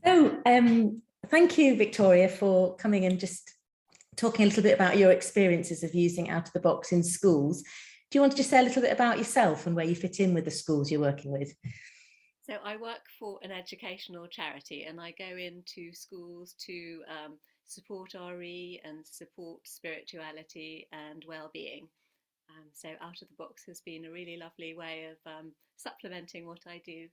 So, thank you, Victoria, for coming and just talking a little bit about your experiences of using Out of the Box in schools. Do you want to just say a little bit about yourself and where you fit in with the schools you're working with? So I work for an educational charity and I go into schools to support RE and support spirituality and well-being. So Out of the Box has been a really lovely way of supplementing what I do.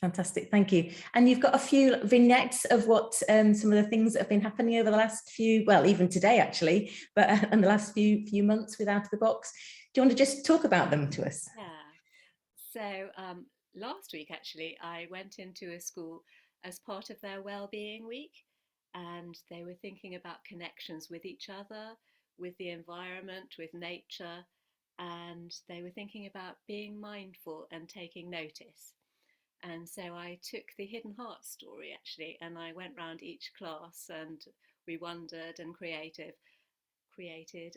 Fantastic, thank you. And you've got a few vignettes of what some of the things that have been happening over the last few, well, even today actually, but in the last few months with Out of the Box. Do you want to just talk about them to us? Yeah. So last week actually I went into a school as part of their well-being week, and they were thinking about connections with each other, with the environment, with nature, and they were thinking about being mindful and taking notice. And so I took the Hidden Heart story actually, and I went round each class and we wondered and created,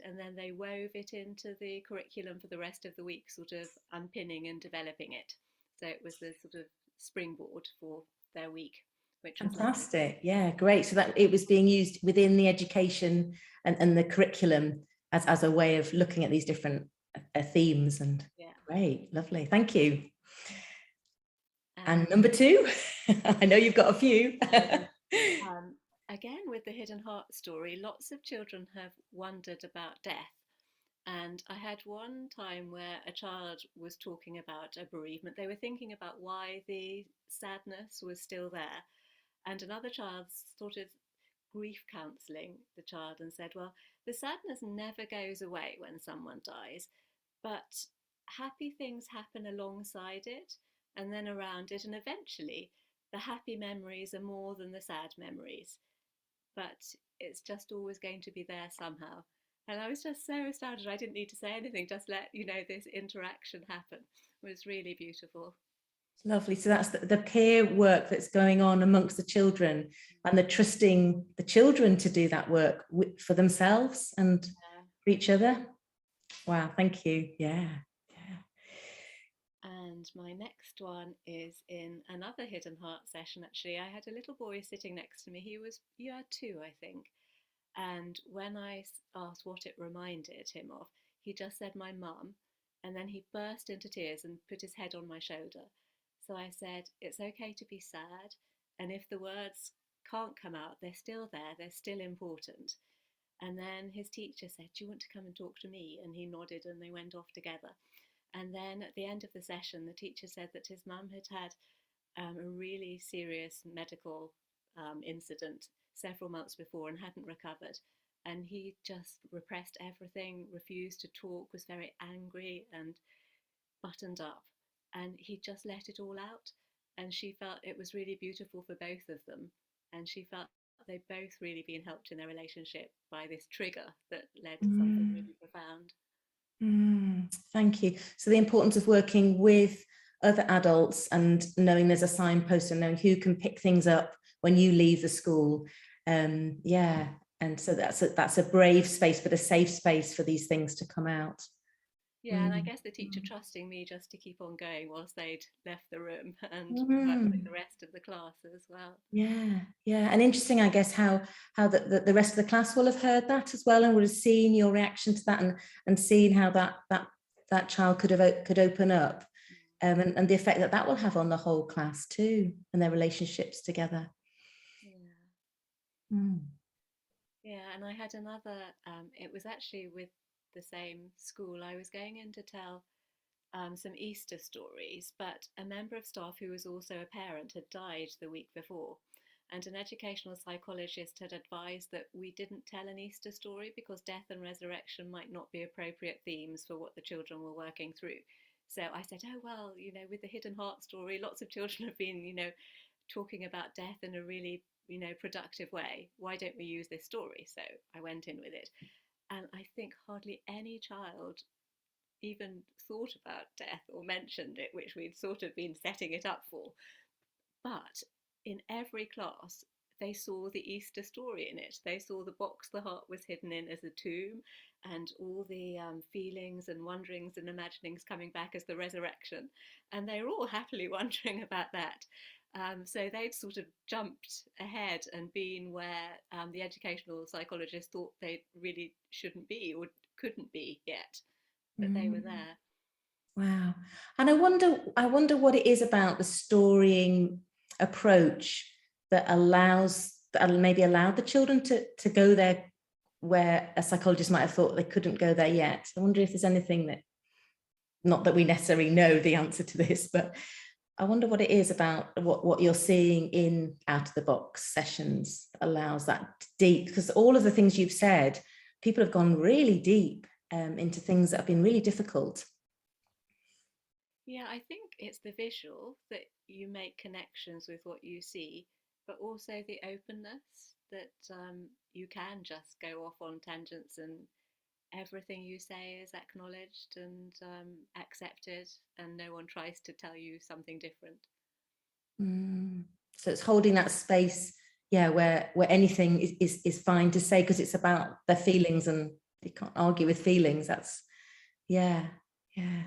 and then they wove it into the curriculum for the rest of the week, sort of unpinning and developing it. So it was the sort of springboard for their week, which was lovely. Fantastic. Yeah, great. So that it was being used within the education and the curriculum as a way of looking at these different themes. And Yeah. great, lovely. Thank you. And And number two, I know you've got a few. um, again, with the Hidden Heart story, lots of children have wondered about death. And I had one time where a child was talking about a bereavement. They were thinking about why the sadness was still there. And another child started grief counselling the child and said, well, the sadness never goes away when someone dies, but happy things happen alongside it and then around it. And eventually, the happy memories are more than the sad memories, but it's just always going to be there somehow. And I was just so astounded. I didn't need to say anything, just let this interaction happen. It was really beautiful. Lovely. So that's the peer work that's going on amongst the children and the trusting the children to do that work for themselves and Yeah. for each other. Wow, thank you. Yeah. And my next one is in another Hidden Heart session, actually. I had a little boy sitting next to me. He was year two, I think. And when I asked what it reminded him of, he just said, my mum. And then he burst into tears and put his head on my shoulder. So I said, it's okay to be sad. And if the words can't come out, they're still there, they're still important. And then his teacher said, do you want to come and talk to me? And he nodded and they went off together. And then at the end of the session, the teacher said that his mum had had a really serious medical incident several months before and hadn't recovered. And he just repressed everything, refused to talk, was very angry and buttoned up. And he just let it all out. And she felt it was really beautiful for both of them. And she felt they'd both really been helped in their relationship by this trigger that led to something Mm, really profound. thank you. So the importance of working with other adults and knowing there's a signpost and knowing who can pick things up when you leave the school. Yeah. And so that's a brave space, but a safe space for these things to come out. Yeah, and I Mm. guess the teacher trusting me just to keep on going whilst they'd left the room and work with Mm. the rest of the class as well. Yeah, yeah, and interesting, I guess, how the rest of the class will have heard that as well, and would have seen your reaction to that, and seen how that child could open up, and the effect that will have on the whole class too, and their relationships together. Yeah, Mm. yeah, and I had another. It was actually with the same school. I was going in to tell some Easter stories, but a member of staff who was also a parent had died the week before. And an educational psychologist had advised that we didn't tell an Easter story because death and resurrection might not be appropriate themes for what the children were working through. So I said, oh, well, with the Hidden Heart story, lots of children have been, talking about death in a really, productive way. Why don't we use this story? So I went in with it. And I think hardly any child even thought about death or mentioned it, which we'd sort of been setting it up for. But in every class, they saw the Easter story in it. They saw the box the heart was hidden in as a tomb, and all the feelings and wonderings and imaginings coming back as the resurrection. And they were all happily wondering about that. So they'd sort of jumped ahead and been where the educational psychologists thought they really shouldn't be or couldn't be yet, but they were there. Wow. And I wonder what it is about the storying approach that maybe allowed the children to go there where a psychologist might have thought they couldn't go there yet. I wonder if there's anything that, not that we necessarily know the answer to this, but I wonder what it is about what you're seeing in out of the box sessions that allows that deep, because all of the things you've said, people have gone really deep into things that have been really difficult. Yeah, I think it's the visual that you make connections with what you see, but also the openness that you can just go off on tangents and everything you say is acknowledged and accepted, and no one tries to tell you something different. So it's holding that space, yeah, where anything is fine to say, because it's about their feelings and you can't argue with feelings. That's, yeah, yeah.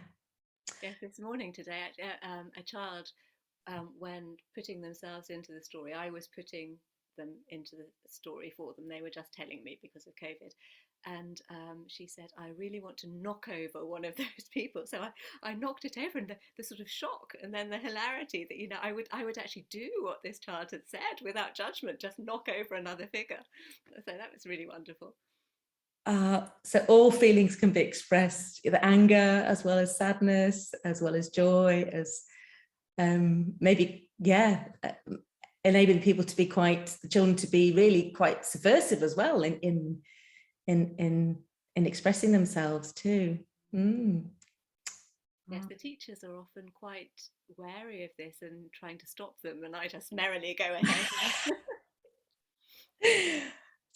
Yes, this morning today, a child, when putting themselves into the story, I was putting them into the story for them. They were just telling me because of COVID. And she said, I really want to knock over one of those people. So I knocked it over, and the sort of shock and then the hilarity that, I would actually do what this child had said without judgment, just knock over another figure. So that was really wonderful. So all feelings can be expressed, the anger as well as sadness, as well as joy, as maybe, yeah, enabling people to be the children to be really quite subversive as well in expressing themselves too. Yes, the teachers are often quite wary of this and trying to stop them, and I just merrily go ahead.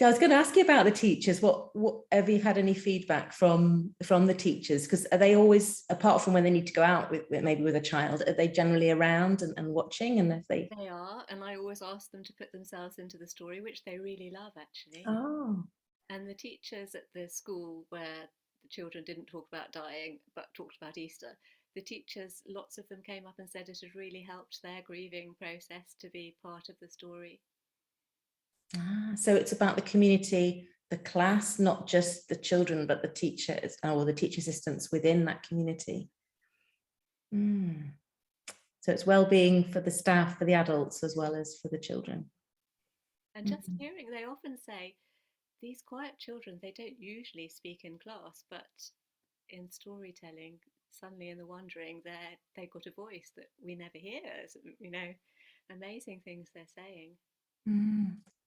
So I was going to ask you about the teachers. What have you had any feedback from the teachers? Because are they always, apart from when they need to go out with maybe with a child, are they generally around and watching? And if they are, and I always ask them to put themselves into the story, which they really love actually. oh And the teachers at the school where the children didn't talk about dying but talked about Easter, the teachers, lots of them came up and said it had really helped their grieving process to be part of the story. So it's about the community, the class, not just the children, but the teachers or the teacher assistants within that community. So it's well-being for the staff, for the adults, as well as for the children. And just hearing, they often say, these quiet children, they don't usually speak in class, but in storytelling, suddenly in the wandering, they've got a voice that we never hear. Amazing things they're saying.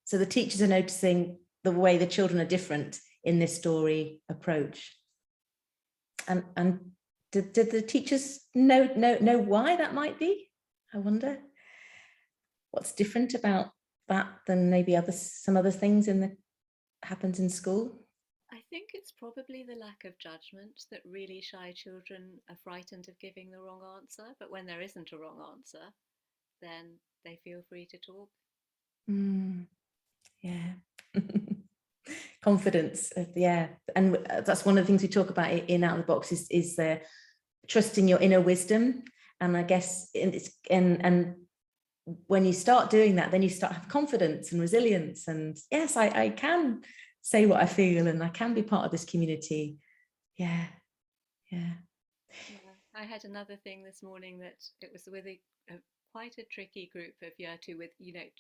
So the teachers are noticing the way the children are different in this story approach. And did the teachers know why that might be? I wonder what's different about that than maybe some other things happens in school. I think it's probably the lack of judgment that really shy children are frightened of giving the wrong answer. But when there isn't a wrong answer, then they feel free to talk. Yeah. Confidence, yeah. And that's one of the things we talk about in Out of the Box is the trusting your inner wisdom. And I guess and when you start doing that, then you start to have confidence and resilience. And yes, I can say what I feel, and I can be part of this community. Yeah. I had another thing this morning that it was with quite a tricky group of year two with,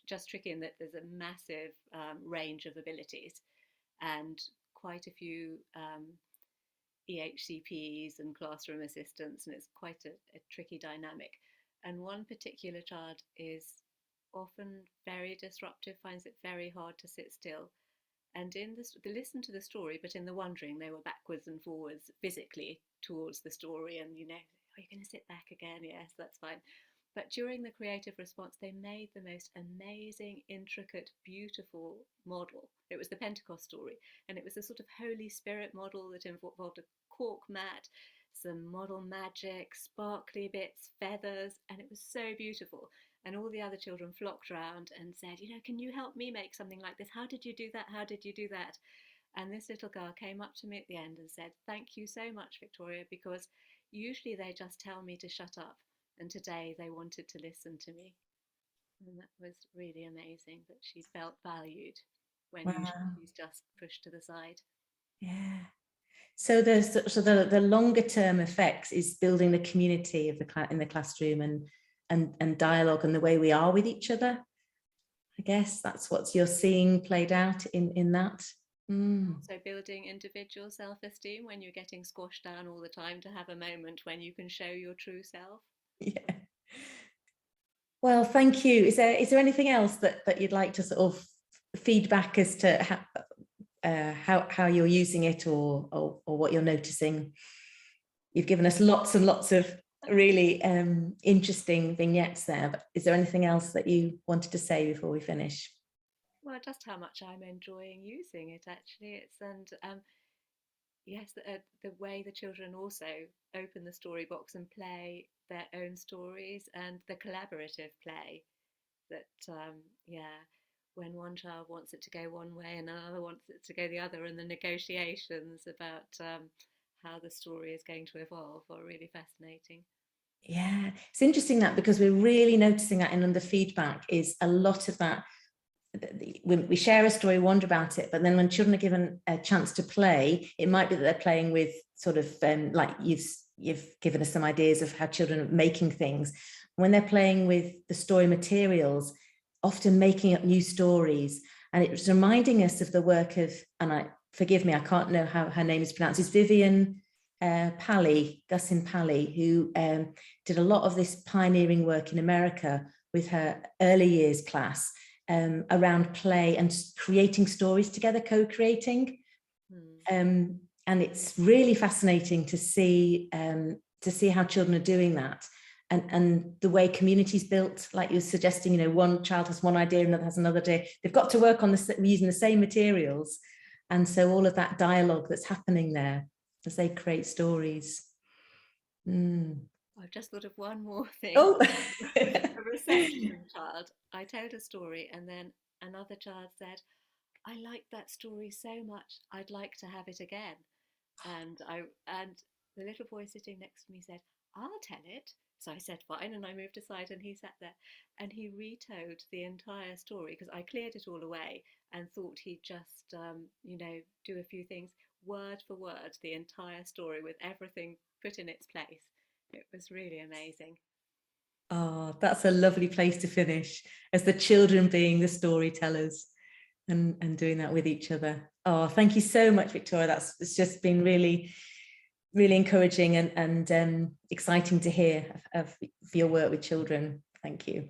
just tricky in that there's a massive range of abilities and quite a few EHCPs and classroom assistants, and it's quite a tricky dynamic. And one particular child is often very disruptive, finds it very hard to sit still. And in this, they listened to the story, but in the wandering, they were backwards and forwards physically towards the story. And, are you going to sit back again? Yes, that's fine. But during the creative response, they made the most amazing, intricate, beautiful model. It was the Pentecost story, and it was a sort of Holy Spirit model that involved a cork mat, some model magic, sparkly bits, feathers, and it was so beautiful. And all the other children flocked round and said, can you help me make something like this? How did you do that? How did you do that? And this little girl came up to me at the end and said, thank you so much, Victoria, because usually they just tell me to shut up. And today they wanted to listen to me. And that was really amazing that she felt valued when usually Wow. she's just pushed to the side. Yeah. So the longer term effects is building the community of in the classroom and dialogue and the way we are with each other. I guess that's what you're seeing played out in that. Also building individual self-esteem when you're getting squashed down all the time, to have a moment when you can show your true self. Yeah. Well, thank you. Is there anything else that you'd like to sort of feedback as to how you're using it or what you're noticing? You've given us lots and lots of really interesting vignettes there, but is there anything else that you wanted to say before we finish? Well, just how much I'm enjoying using it, actually. Yes, the way the children also open the story box and play their own stories, and the collaborative play that, yeah, when one child wants it to go one way and another wants it to go the other, and the negotiations about how the story is going to evolve are really fascinating. Yeah, it's interesting that, because we're really noticing that in under feedback is a lot of that. We share a story, wonder about it, but then when children are given a chance to play, it might be that they're playing with sort of like you've given us some ideas of how children are making things. When they're playing with the story materials, often making up new stories, and it was reminding us of the work of, and forgive me, I can't know how her name is pronounced, is Vivian Gussin Pally, who did a lot of this pioneering work in America with her early years class. Around play and creating stories together, co-creating. And it's really fascinating to see how children are doing that, and the way communities built, like you were suggesting, you know, one child has one idea, another has another idea. They've got to work on this using the same materials. And so all of that dialogue that's happening there as they create stories. I've just thought of one more thing. Oh. A reception child, I told a story, and then another child said, I liked that story so much, I'd like to have it again. And the little boy sitting next to me said, I'll tell it. So I said fine, and I moved aside, and he sat there and he retold the entire story, because I cleared it all away and thought he'd just do a few things, word for word, the entire story with everything put in its place. It was really amazing. Oh, that's a lovely place to finish, as the children being the storytellers and doing that with each other. Oh, thank you so much, Victoria. It's just been really, really encouraging and exciting to hear of your work with children. Thank you.